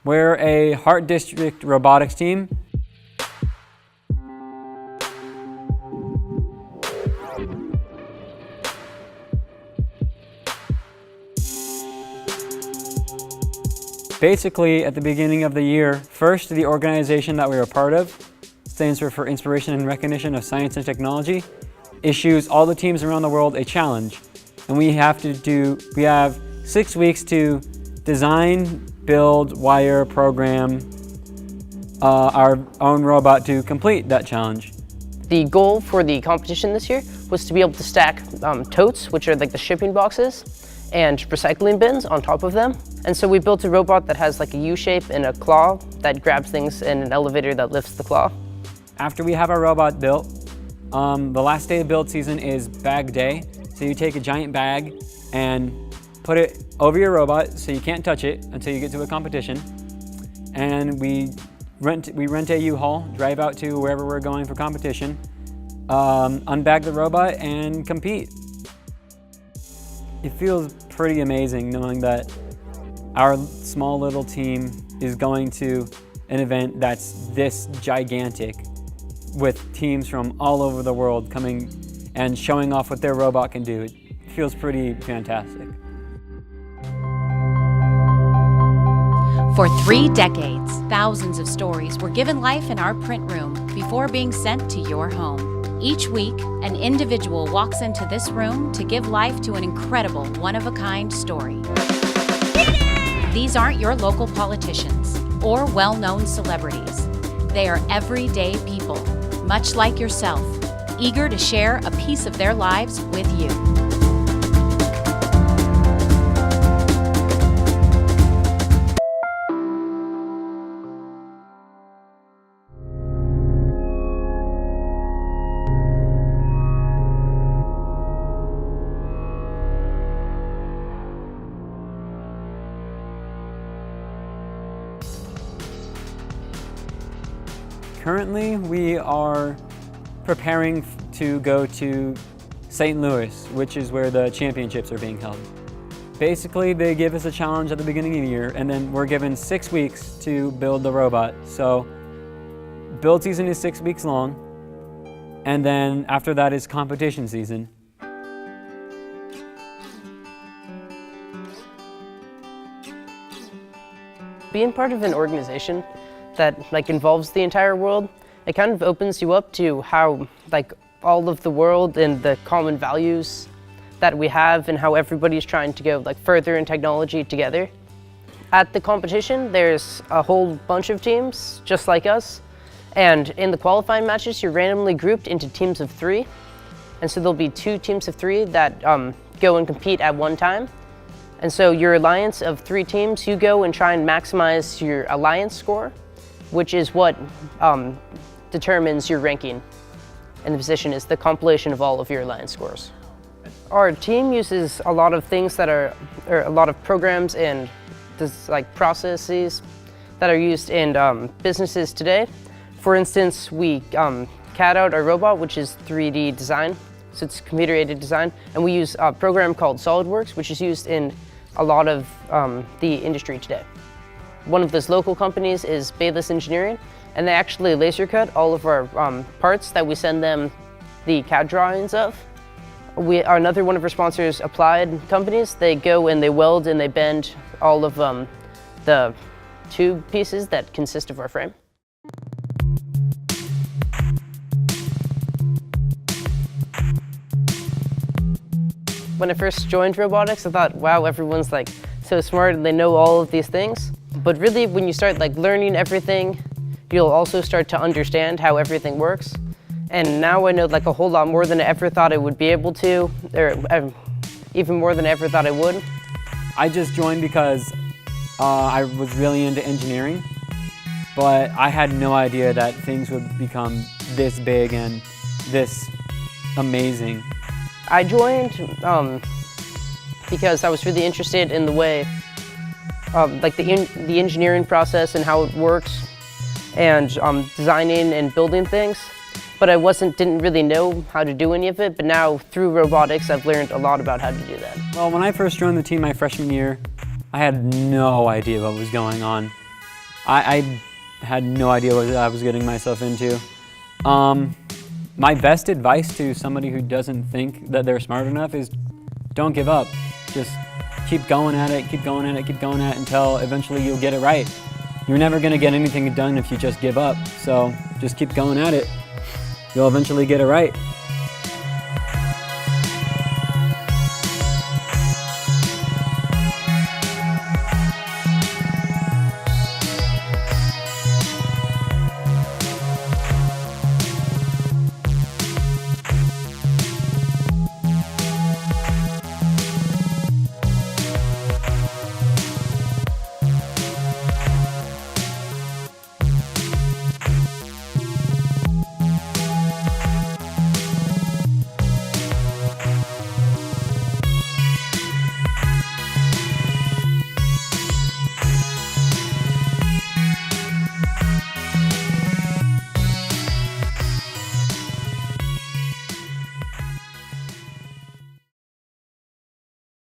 We're a Hart District Robotics Team. Basically, at the beginning of the year, first, the organization that we are part of, stands for Inspiration and Recognition of Science and Technology, issues all the teams around the world a challenge. And we have 6 weeks to design, build, wire, program our own robot to complete that challenge. The goal for the competition this year was to be able to stack totes, which are like the shipping boxes, and recycling bins on top of them. And so we built a robot that has like a U shape and a claw that grabs things and an elevator that lifts the claw. After we have our robot built, the last day of build season is bag day. So you take a giant bag and put it over your robot so you can't touch it until you get to a competition. And we rent a U-Haul, drive out to wherever we're going for competition, unbag the robot and compete. It feels pretty amazing knowing that our small little team is going to an event that's this gigantic, with teams from all over the world coming and showing off what their robot can do. It feels pretty fantastic. For 3 decades, thousands of stories were given life in our print room before being sent to your home. Each week, an individual walks into this room to give life to an incredible, one-of-a-kind story. These aren't your local politicians or well-known celebrities. They are everyday people, much like yourself, eager to share a piece of their lives with you. Currently, we are preparing to go to St. Louis, which is where the championships are being held. Basically, they give us a challenge at the beginning of the year, and then we're given 6 weeks to build the robot. So, build season is 6 weeks long, and then after that is competition season. Being part of an organization that involves the entire world, it kind of opens you up to how all of the world and the common values that we have and how everybody's trying to go further in technology together. At the competition, there's a whole bunch of teams just like us, and in the qualifying matches, you're randomly grouped into teams of 3. And so there'll be 2 teams of 3 that go and compete at one time. And so your alliance of 3 teams, you go and try and maximize your alliance score, which is what determines your ranking. And the position is the compilation of all of your alliance scores. Our team uses a lot of things that are, or a lot of programs and processes that are used in businesses today. For instance, we CAD out our robot, which is 3D design. So it's computer-aided design. And we use a program called SolidWorks, which is used in a lot of the industry today. One of those local companies is Bayless Engineering, and they actually laser cut all of our parts that we send them the CAD drawings of. Another one of our sponsors, Applied Companies, they go and they weld and they bend all of the tube pieces that consist of our frame. When I first joined robotics, I thought, wow, everyone's so smart and they know all of these things. But really, when you start learning everything, you'll also start to understand how everything works. And now I know a whole lot more than I ever thought I would be able to, or even more than I ever thought I would. I just joined because I was really into engineering, but I had no idea that things would become this big and this amazing. I joined because I was really interested in the way the engineering process and how it works, and designing and building things. But I didn't really know how to do any of it, but now through robotics I've learned a lot about how to do that. Well, when I first joined the team my freshman year, I had no idea what was going on. I had no idea what I was getting myself into. My best advice to somebody who doesn't think that they're smart enough is don't give up. Just keep going at it, keep going at it, keep going at it until eventually you'll get it right. You're never gonna get anything done if you just give up. So just keep going at it. You'll eventually get it right.